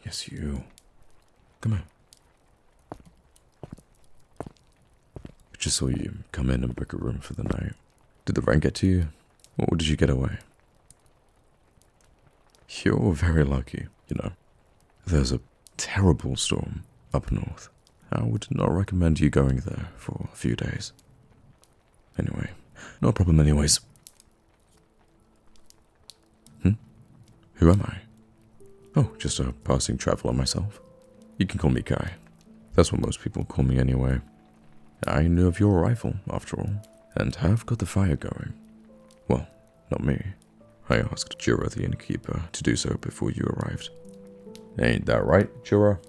Yes, you. Come here. I just saw you come in and book a room for the night. Did the rain get to you? Or did you get away? You're very lucky, you know. There's a terrible storm up north. I would not recommend you going there for a few days. Anyway, no problem anyways. Who am I? Oh, just a passing traveler myself. You can call me Kai. That's what most people call me anyway. I knew of your arrival, after all, and have got the fire going. Well, not me. I asked Jura the innkeeper to do so before you arrived. Ain't that right, Jura?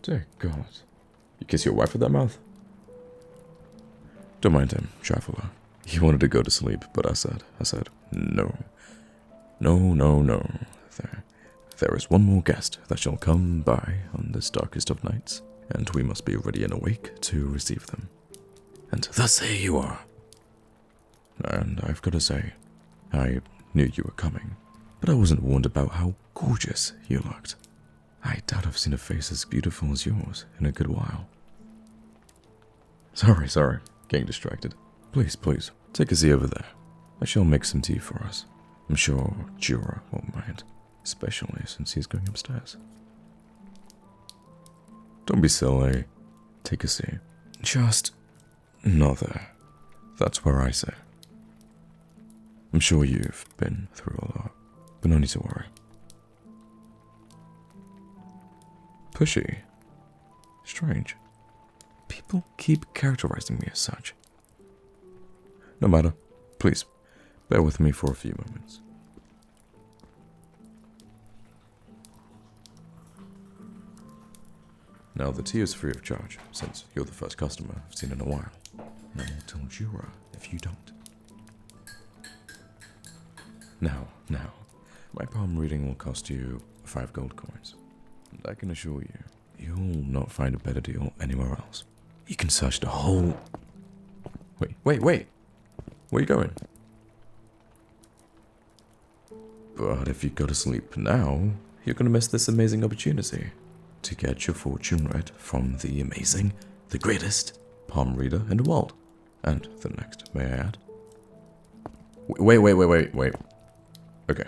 Dear God. You kiss your wife with that mouth? Don't mind him, traveler. He wanted to go to sleep, but I said, no. No. There is one more guest that shall come by on this darkest of nights, and we must be ready and awake to receive them. And thus here you are. And I've got to say, I knew you were coming, but I wasn't warned about how gorgeous you looked. I doubt I've seen a face as beautiful as yours in a good while. Sorry, getting distracted. Please, take a seat over there. I shall make some tea for us. I'm sure Jura won't mind, especially since he's going upstairs. Don't be silly. Take a seat. Just not there. That's where I say. I'm sure you've been through a lot, but no need to worry. Pushy. Strange. People keep characterizing me as such. No matter. Please, bear with me for a few moments. Now, the tea is free of charge, since you're the first customer I've seen in a while. Now, tell Jura if you don't. Now, my palm reading will cost you 5 gold coins. And I can assure you, you'll not find a better deal anywhere else. You can search the whole... Wait. Where are you going? But if you go to sleep now, you're gonna miss this amazing opportunity to get your fortune read from the amazing, the greatest palm reader in the world. And the next, may I add? Wait. Okay.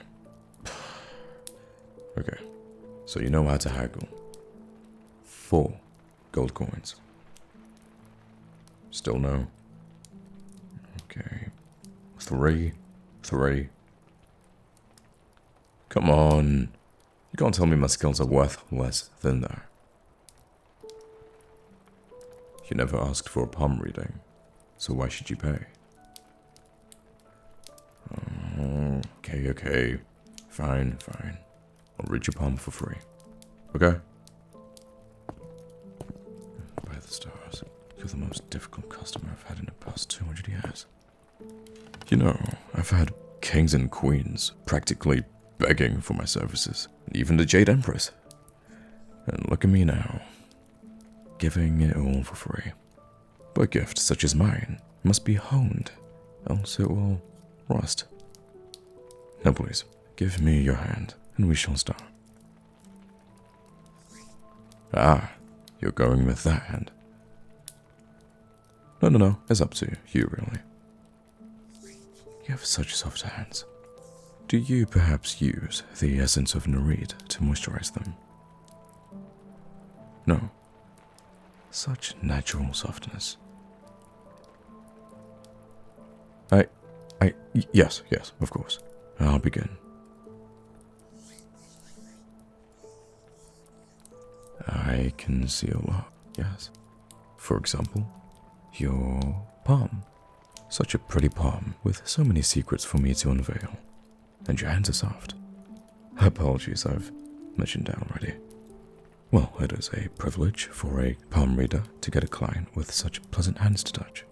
So you know how to haggle. 4 gold coins. Still no? Okay. 3. Come on. You can't tell me my skills are worth less than that. You never asked for a palm reading, so why should you pay? Okay. Fine. I'll read your palm for free. Okay? By the stars, you're the most difficult customer I've had in the past 200 years. You know, I've had kings and queens practically begging for my services, even the Jade Empress. And look at me now, giving it all for free. But a gift such as mine must be honed, else it will rust. Now please, give me your hand, and we shall start. Ah, you're going with that hand. No, it's up to you, really. You have such soft hands. Do you perhaps use the essence of Narid to moisturize them? No. Such natural softness. Yes, of course. I'll begin. I can see a lot, yes. For example, your palm. Such a pretty palm with so many secrets for me to unveil. And your hands are soft. Apologies, I've mentioned that already. Well, it is a privilege for a palm reader to get a client with such pleasant hands to touch.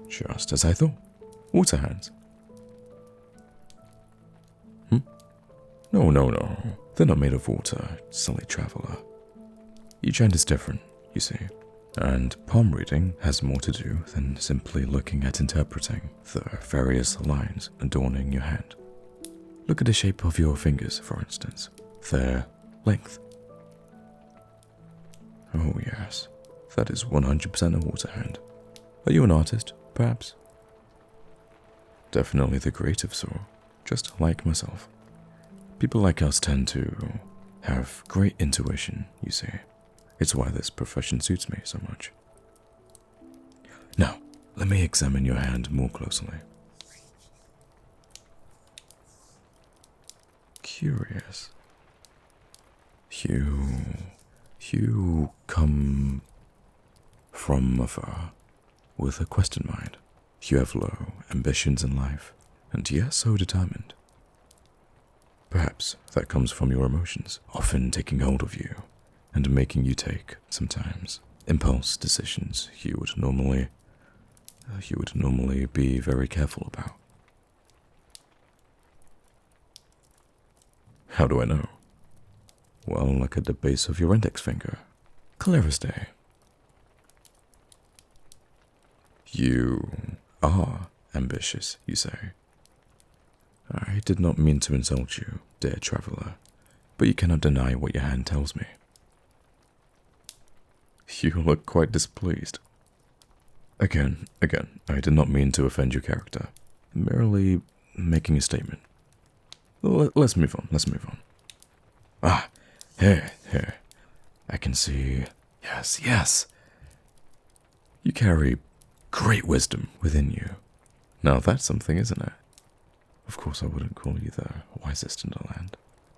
Just as I thought. Water hands. No. They're not made of water, silly traveler. Each hand is different, you see. And palm reading has more to do than simply looking at interpreting the various lines adorning your hand. Look at the shape of your fingers, for instance. Their length. Oh yes, that is 100% a water hand. Are you an artist, perhaps? Definitely the creative sort, just like myself. People like us tend to have great intuition, you see. It's why this profession suits me so much. Now, let me examine your hand more closely. Curious. You come from afar with a quest in mind. You have low ambitions in life, and yet so determined. Perhaps that comes from your emotions, often taking hold of you and making you take, sometimes, impulse decisions you would normally be very careful about. How do I know? Well, look at the base of your index finger. Clear as day. You are ambitious, you say. I did not mean to insult you, dear traveler, but you cannot deny what your hand tells me. You look quite displeased. Again, I did not mean to offend your character. Merely making a statement. Let's move on. Ah, here. I can see. Yes. You carry great wisdom within you. Now that's something, isn't it? Of course, I wouldn't call you the wisest in the land,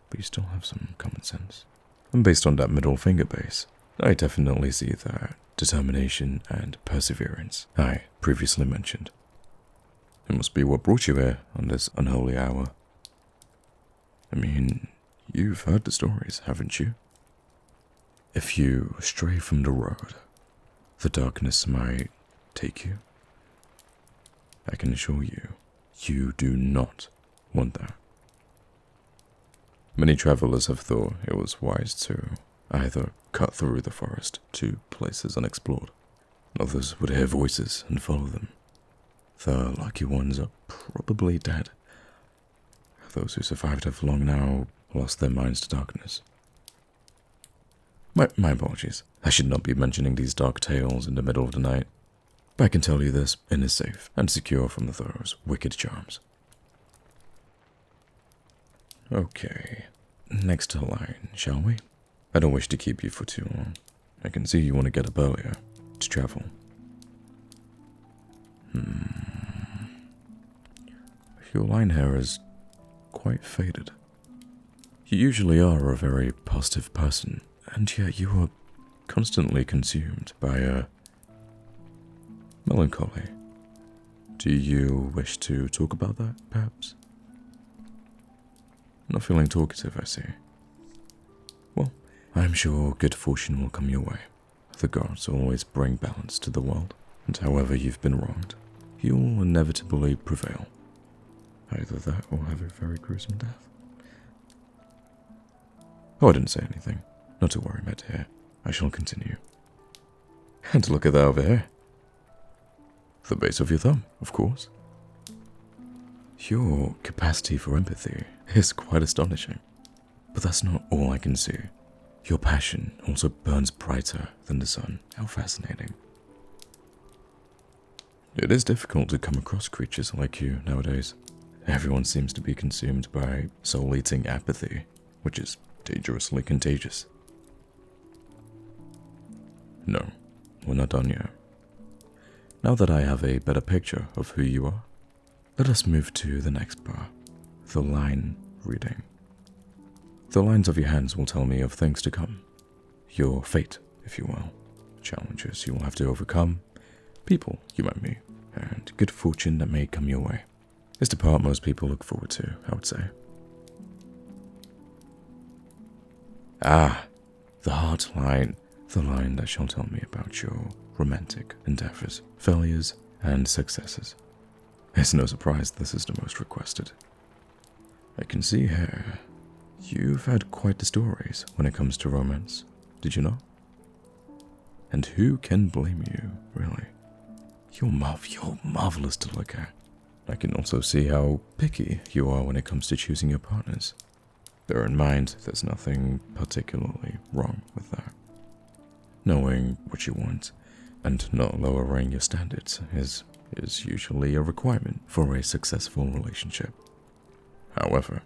but you still have some common sense. And based on that middle finger base, I definitely see that determination and perseverance I previously mentioned. It must be what brought you here on this unholy hour. I mean, you've heard the stories, haven't you? If you stray from the road, the darkness might take you. I can assure you, you do not want that. Many travelers have thought it was wise to either cut through the forest to places unexplored. Others would hear voices and follow them. The lucky ones are probably dead. Those who survived have long now lost their minds to darkness. My apologies. I should not be mentioning these dark tales in the middle of the night. But I can tell you this inn is safe and secure from the Thor's wicked charms. Okay, next to the line, shall we? I don't wish to keep you for too long. I can see you want to get up earlier to travel. Your line here is quite faded. You usually are a very positive person, and yet you are constantly consumed by a melancholy. Do you wish to talk about that, perhaps? Not feeling talkative, I see. Well, I'm sure good fortune will come your way. The gods always bring balance to the world, and however you've been wronged, you'll inevitably prevail. Either that or have a very gruesome death. Oh, I didn't say anything. Not to worry, my dear. I shall continue. And look at that over here. The base of your thumb, of course. Your capacity for empathy is quite astonishing. But that's not all I can see. Your passion also burns brighter than the sun. How fascinating. It is difficult to come across creatures like you nowadays. Everyone seems to be consumed by soul-eating apathy, which is dangerously contagious. No, we're not done yet. Now that I have a better picture of who you are, let us move to the next part, the line reading. The lines of your hands will tell me of things to come, your fate, if you will, challenges you will have to overcome, people you might meet, and good fortune that may come your way. It's the part most people look forward to, I would say. Ah, the heart line, the line that shall tell me about your romantic endeavors, failures, and successes. It's no surprise this is the most requested. I can see here, you've had quite the stories when it comes to romance, did you know? And who can blame you, really? You're marvelous to look at. I can also see how picky you are when it comes to choosing your partners. Bear in mind, there's nothing particularly wrong with that. Knowing what you want and not lowering your standards is usually a requirement for a successful relationship. However,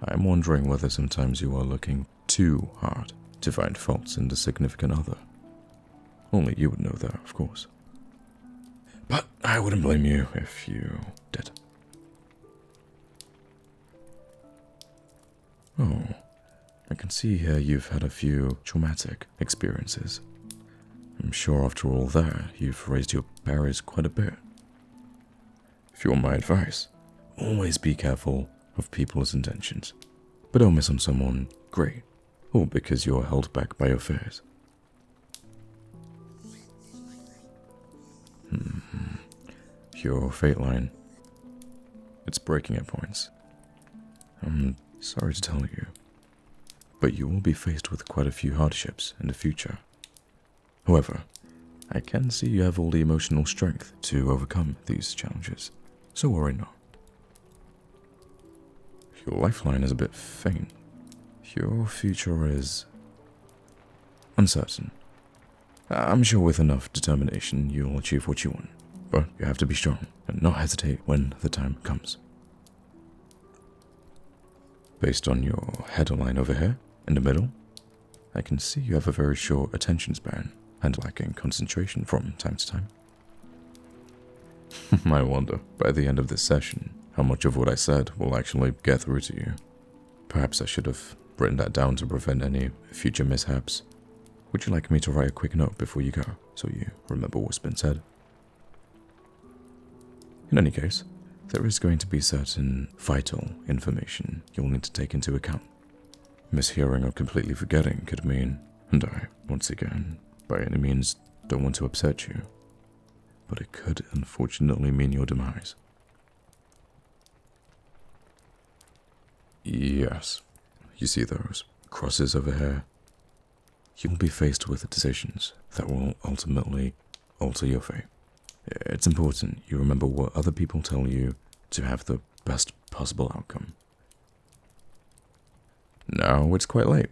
I'm wondering whether sometimes you are looking too hard to find faults in the significant other. Only you would know that, of course. But I wouldn't blame you if you did. Oh, I can see here you've had a few traumatic experiences. I'm sure after all that, you've raised your barriers quite a bit. If you want my advice, always be careful of people's intentions. But don't miss on someone great, or because you're held back by your fears. Your fate line. It's breaking at points. I'm sorry to tell you, but you will be faced with quite a few hardships in the future. However, I can see you have all the emotional strength to overcome these challenges, so worry not. Your lifeline is a bit faint. Your future is uncertain. I'm sure with enough determination you'll achieve what you want, but you have to be strong and not hesitate when the time comes. Based on your headline over here, in the middle, I can see you have a very short attention span and lacking concentration from time to time. I wonder, by the end of this session, how much of what I said will actually get through to you. Perhaps I should have written that down to prevent any future mishaps. Would you like me to write a quick note before you go, so you remember what's been said? In any case, there is going to be certain vital information you'll need to take into account. Mishearing or completely forgetting could mean, and I, once again, by any means don't want to upset you, but it could unfortunately mean your demise. Yes, you see those crosses over here? You'll be faced with decisions that will ultimately alter your fate. It's important you remember what other people tell you to have the best possible outcome. Now it's quite late,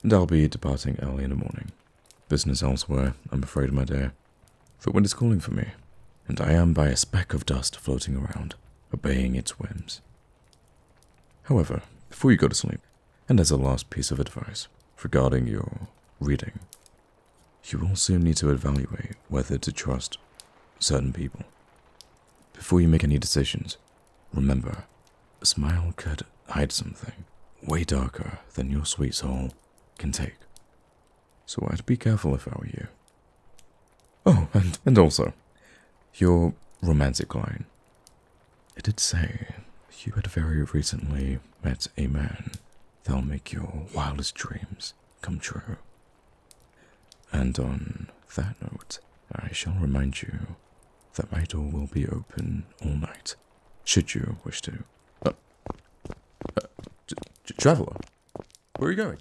and I'll be departing early in the morning. Business elsewhere, I'm afraid, my dear. The wind is calling for me, and I am by a speck of dust floating around, obeying its whims. However, before you go to sleep, and as a last piece of advice regarding your reading, you will soon need to evaluate whether to trust certain people. Before you make any decisions, remember, a smile could hide something way darker than your sweet soul can take. So I'd be careful if I were you. Oh, and also, your romantic line. It did say you had very recently met a man that'll make your wildest dreams come true. And on that note, I shall remind you that my door will be open all night, should you wish to. Traveler, where are you going?